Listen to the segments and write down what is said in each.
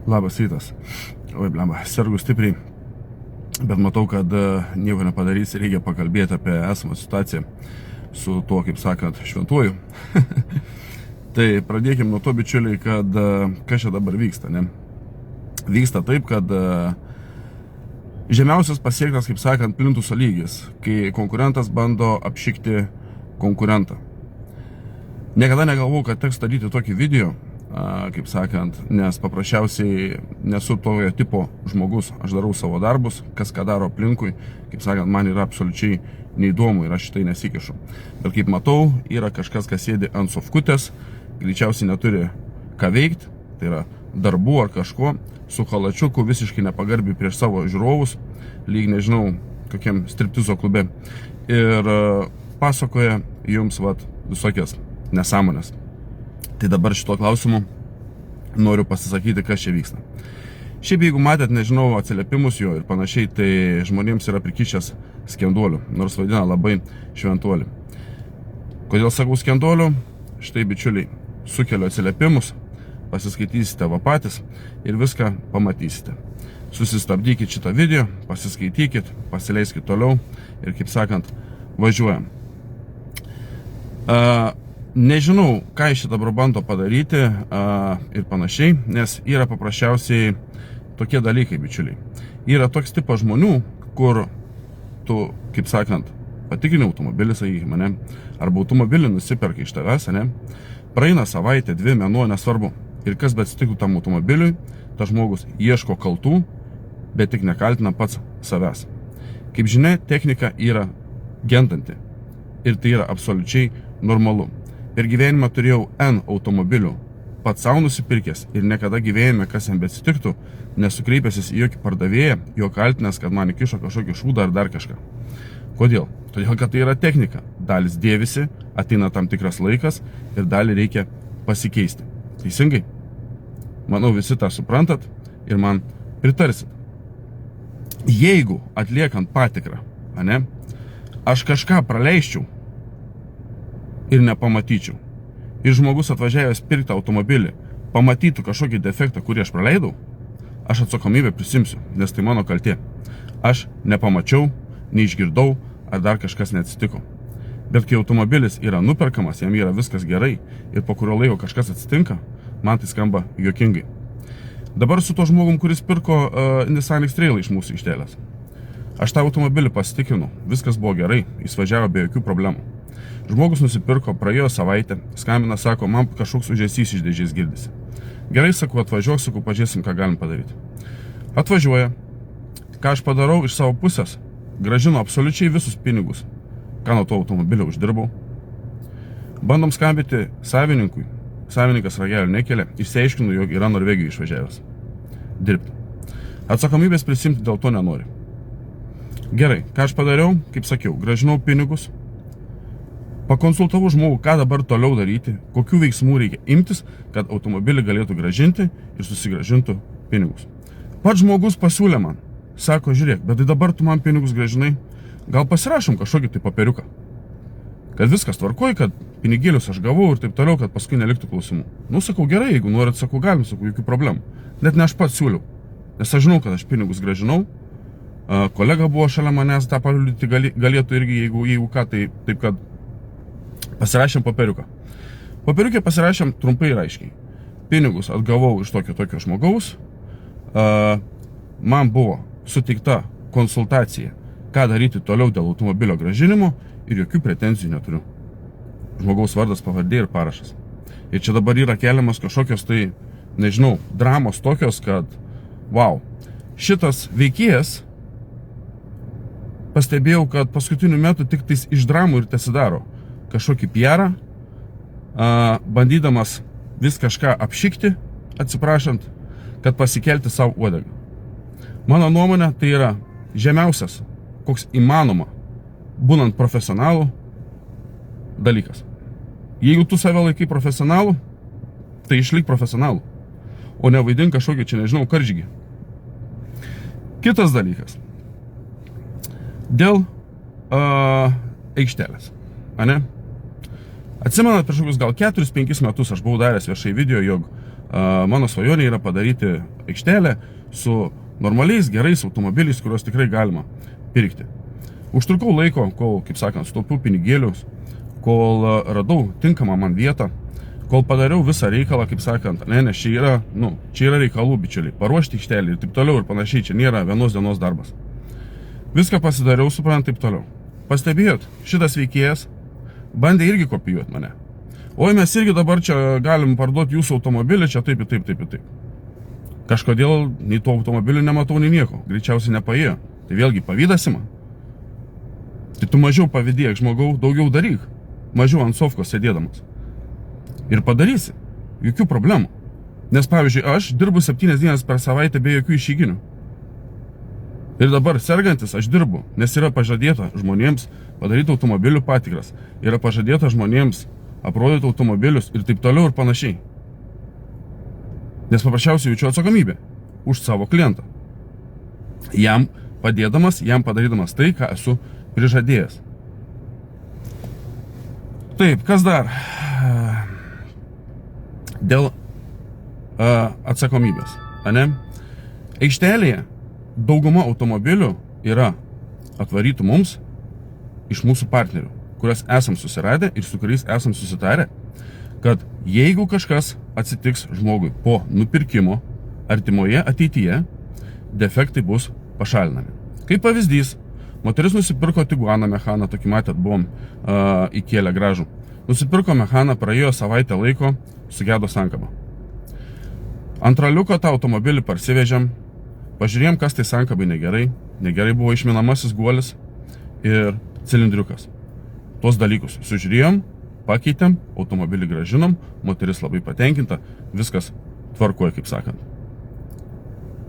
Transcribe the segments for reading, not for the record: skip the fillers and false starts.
Labas rytas. Oi, blemba, sergu stipriai, bet matau, kad nieko nepadarys, reikia pakalbėti apie esamą situaciją su tuo, kaip sakant, šventuoju. Tai pradėkime nuo to, bičiuliai, kad kas čia dabar vyksta, ne? Vyksta taip, kad žemiausias pasiektas, kaip sakant, plintuso lygis, kai konkurentas bando apšikti konkurentą. Niekada negalvojau, kad teks daryti tokį video, kaip sakant, nes paprasčiausiai nesu tojo tipo žmogus, aš darau savo darbus, kas ką daro aplinkui, kaip sakant, man yra absoliučiai neįdomu ir aš šitai nesikišu. Bet kaip matau, yra kažkas, kas sėdi ant sofkutės, greičiausiai neturi ką veikti, tai yra darbų ar kažko, su halačiuku visiškai nepagarbiai prieš savo žiūrovus, lyg nežinau, kokiam striptizo klube, ir pasakoja jums visokias nesąmonės. Tai dabar šito klausimu noriu pasisakyti, kas čia vyksta. Šiaip jeigu matėt, nežinau, atsiliepimus jo ir panašiai, tai žmonėms yra prikišęs skenduolių, nors vadina labai šventuolį. Kodėl sakau skenduolių? Štai, bičiuliai, sukeliu atsiliepimus, pasiskaitysite patys ir viską pamatysite. Susistabdykit šitą video, pasiskaitykit, pasileiskit toliau ir, kaip sakant, važiuojam. Nežinau, ką iš čia dabar bando padaryti ir panašiai, nes yra paprasčiausiai tokie dalykai, bičiuliai. Yra toks tipas žmonių, kur tu, kaip sakant, patikrini automobilį, sakykime, ne, arba automobilį nusiperka iš tavęs, ne, praeina savaitę, 2 mėnuo, nesvarbu. Ir kas bet atsitiktų tam automobiliui, tas žmogus ieško kaltų, bet tik nekaltina pats savęs. Kaip žinia, technika yra gendanti ir tai yra absoliučiai normalu. Per gyvenimą turėjau N automobilių, pats savo nusipirkęs ir niekada gyvenime, kas jam beatsitiktų, nesukreipęsis į jokį pardavėją, jo kaltinęs, kad man įkišo kažkokį šūdą ar dar kažką. Kodėl? Todėl, kad tai yra technika. Dalis dėvisi, ateina tam tikras laikas ir dalį reikia pasikeisti. Teisingai? Manau, visi tą suprantat ir man pritarsit. Jeigu atliekant patikrą, aš kažką praleisčiau ir nepamatyčiau, ir žmogus atvažiavęs pirkti automobilį pamatytų kažkokį defektą, kurį aš praleidau, aš atsakomybę prisimsiu, nes tai mano kaltė. Aš nepamačiau, neišgirdau, ar dar kažkas neatsitiko. Bet kai automobilis yra nuperkamas, jam yra viskas gerai ir po kurio laiko kažkas atsitinka, man tai skamba juokingai. Dabar su to žmogum, kuris pirko Nissan X-Trailą iš mūsų aikštelės. Aš tą automobilį pasitikrinau, viskas buvo gerai, jis važiavo be jokių problemų. Žmogus nusipirko, praėjo savaitę, skambina, sako, man kažkoks užesys iš dėžės girdisi. Gerai, sakau, atvažiuok, sakau, pažiūrėsim, ką galim padaryti. Atvažiuoja, ką aš padarau iš savo pusės, grąžino absoliučiai visus pinigus, ką nuo to automobilio uždirbau. Bandom skambinti savininkui, savininkas ragelio nekelia, išsiaiškinu, jog yra Norvegijoje išvažiavęs dirbti. Atsakomybės prisimti dėl to nenori. Gerai, ką aš padariau, kaip sakiau, grąžinau pinigus, pakonsultavau žmogų, ką dabar toliau daryti, kokių veiksmų reikia imtis, kad automobilį galėtų grąžinti ir susigrąžintų pinigus. Pats žmogus pasiūlė man, sako, žiūrėk, bet tai dabar tu man pinigus grąžinai, gal pasirašom kažkokį tai paperiuką, kad viskas tvarkoj, kad pinigėlius aš gavau ir taip toliau, kad paskui neliktų klausimų. Nu, sakau, gerai, jeigu norit, sakau, galim, sakau, jokių problemų. Net ne aš pats siūliau, nes aš žinau, kad aš pinigus grąžinau, kolega buvo šalia manęs, tą paliudyti galėtų irgi, jeigu ką, tai taip, kad pasirašėm paperiuką. Paperiukę pasirašėm trumpai ir aiškiai. Pinigus atgavau iš tokio žmogaus. Man buvo suteikta konsultacija, ką daryti toliau dėl automobilio grąžinimo ir jokių pretenzijų neturiu. Žmogaus vardas, pavardė ir parašas. Ir čia dabar yra keliamas kažkokios tai, nežinau, dramos tokios, kad, wow, šitas veikėjas pastebėjau, kad paskutiniu metu tik tais iš dramų ir tesidaro kažkokį PR, bandydamas vis kažką apšikti, atsiprašant, kad pasikelti savo uodegą. Mano nuomonė, tai yra žemiausias, koks įmanoma, būnant profesionalų dalykas. Jeigu tu save laikai profesionalų, tai išlik profesionalų, o ne vaidink kažkokį, čia nežinau, karžygį. Kitas dalykas. Dėl aikštelės, Atsimenat, prieš kokius gal 4-5 metus aš buvau daręs viešai video, jog Mano svajonė yra padaryti aikštelę su normaliais, gerais automobiliais, kuriuos tikrai galima pirkti. Užtrukau laiko, kol, kaip sakant, sutaupiau pinigėlius, kol radau tinkamą man vietą, kol padariau visą reikalą, kaip sakant, nes čia yra reikalų, bičiuliai, paruošti aikštelį ir taip toliau ir panašiai, čia nėra vienos dienos darbas. Viską pasidariau, suprant, taip toliau. Pastebėjot, šitas veikėjas bandė irgi kopijuoti mane. Oi, mes irgi dabar čia galim parduoti jūsų automobilį, čia taip. Kažkodėl nei to automobilio nematau, nei nieko. Greičiausiai nepaėjo. Tai vėlgi pavydas ima. Tai tu mažiau pavydėk žmogau, daugiau daryk. Mažiau ant sofkos sėdėdamas. Ir padarysi. Jokių problemų. Nes pavyzdžiui, aš dirbu 7 dienas per savaitę be jokių išeiginių. Ir dabar sergantis aš dirbu, nes yra pažadėta žmonėms padaryti automobilių patikras. Yra pažadėta žmonėms aprodyti automobilius ir taip toliau ir panašiai. Nes paprasčiausiai jaučiu atsakomybę už savo klientą. Jam padėdamas, jam padarydamas tai, ką esu prižadėjęs. Taip, kas dar? Dėl atsakomybės. Aikštelėje dauguma automobilių yra atvarytų mums iš mūsų partnerių, kurias esam susiradę ir su kuriais esam susitarę, kad jeigu kažkas atsitiks žmogui po nupirkimo artimoje ateityje, defektai bus pašalinami. Kaip pavyzdys, moteris nusipirko Tiguaną mechaną, tokį matėt, buvom įkėlę gražų. Nusipirko mechaną, praėjo savaitę laiko, sugedo sankaba. Antraliuką tą automobilį parsivežėm, pažiūrėjom, kas tai sankabai negerai. Negerai buvo išminamasis guolis ir cilindriukas. Tuos dalykus sužiūrėjom, pakeitėm, automobilį gražinom, moteris labai patenkinta, viskas tvarkoja, kaip sakant.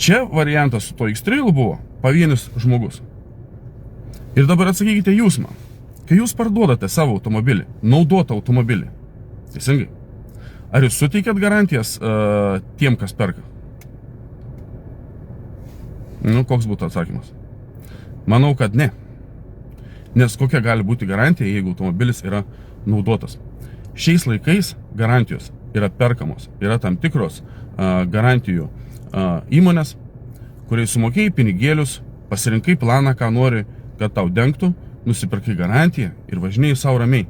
Čia variantas su to X-Trail buvo pavienis žmogus. Ir dabar atsakykite jūs man, kai jūs parduodate savo automobilį, naudotą automobilį, teisingai, ar jūs suteikėt garantijas tiem, kas perka? Koks būtų atsakymas? Manau, kad ne. Nes kokia gali būti garantija, jeigu automobilis yra naudotas. Šiais laikais garantijos yra perkamos. Yra tam tikros garantijų įmonės, kuriai sumokėjai pinigėlius, pasirinkai planą, ką nori, kad tau dengtų, nusipirkai garantiją ir važinėjai savo ramiai.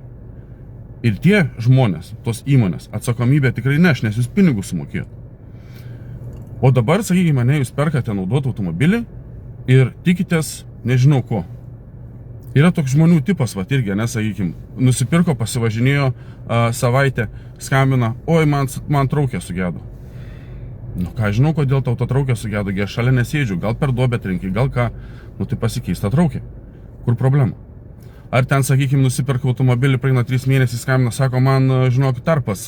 Ir tie žmonės, tos įmonės, atsakomybę tikrai neš, nes jūs pinigus sumokėjot. O dabar, sakykime, jūs perkate naudotą automobilį ir tikitės nežinau ko. Yra toks žmonių tipas, irgi, nesakykime, nusipirko, pasivažinėjo savaitę, skambina, oi, man traukė sugedo. Ką žinau, kodėl tau ta traukė sugedo, aš šalia nesėdžiu, gal per duobę trenki, gal ką, tai pasikeis ta traukė. Kur problema? Ar ten, sakykime, nusipirka automobilį, praeina 3 mėnesiai, skambina, sako, man, žinok, tarpas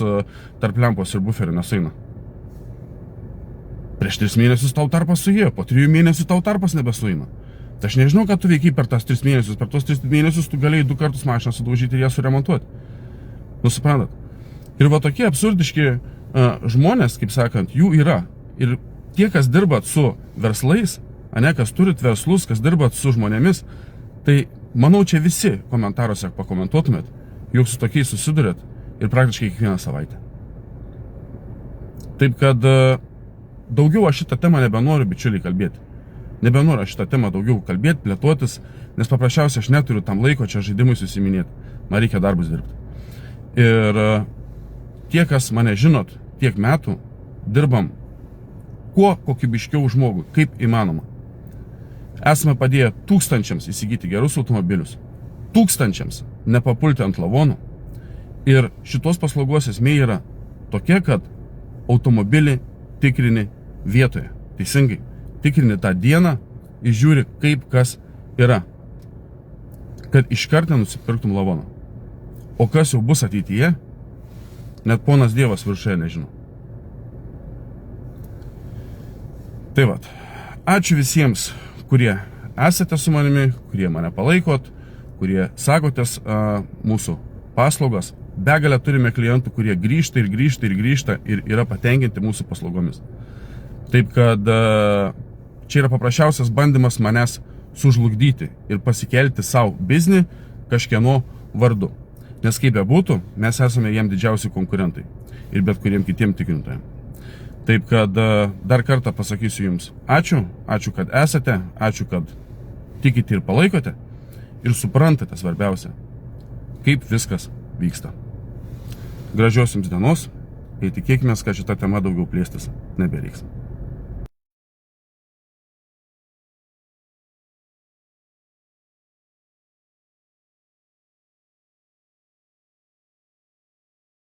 tarp lempos ir buferio nesueina. Prieš 3 mėnesius tau tarpas suėjo, po 3 mėnesių tau tarpas nebesueina. Tai aš nežinau, ką tu veikiai per tas 3 mėnesius. Per tos 3 mėnesius tu galėjai 2 kartus mašiną sudaužyti ir ją suremontuoti. Suprantat? Ir va tokie absurdiški žmonės, kaip sakant, jų yra. Ir tie, kas dirbat su verslais, kas turit verslus, kas dirbat su žmonėmis, tai manau, čia visi komentaruose pakomentuotumėt, juk su tokiais susidurėt ir praktiškai kiekvieną savaitę. Taip kad daugiau aš šitą temą nebenoriu, bičiuliai, kalbėti. Nebenoriu šitą temą daugiau kalbėti, plėtotis, nes paprasčiausiai aš neturiu tam laiko čia žaidimui susiminėti. Man reikia darbus dirbti. Ir tie, kas mane žinot, tiek metų, dirbam kuo kokybiškiau žmogui, kaip įmanoma. Esame padėję tūkstančiams įsigyti gerus automobilius, tūkstančiams nepapulti ant lavonų. Ir šitos paslaugos esmė yra tokia, kad automobilį tikrini vietoje, teisingai. Tikrini tą dieną ir žiūri, kaip kas yra. Kad iškart nenusipirktum lavoną. O kas jau bus ateityje, net ponas Dievas viršuje nežino. Tai vat, ačiū visiems, kurie esate su manimi, kurie mane palaikot, kurie sakotės mūsų paslaugas. Begalę turime klientų, kurie grįžta ir yra patenkinti mūsų paslaugomis. Taip kad čia yra paprasčiausias bandymas manęs sužlugdyti ir pasikelti savo biznį kažkieno vardu. Nes kaip bebūtų, mes esame jiem didžiausi konkurentai ir bet kuriem kitiem tikrintojam. Taip kad dar kartą pasakysiu jums ačiū, kad esate, ačiū, kad tikite ir palaikote ir suprantate svarbiausia, kaip viskas vyksta. Gražios jums dienos ir tikėkime, kad šita tema daugiau plėstis nebereiks.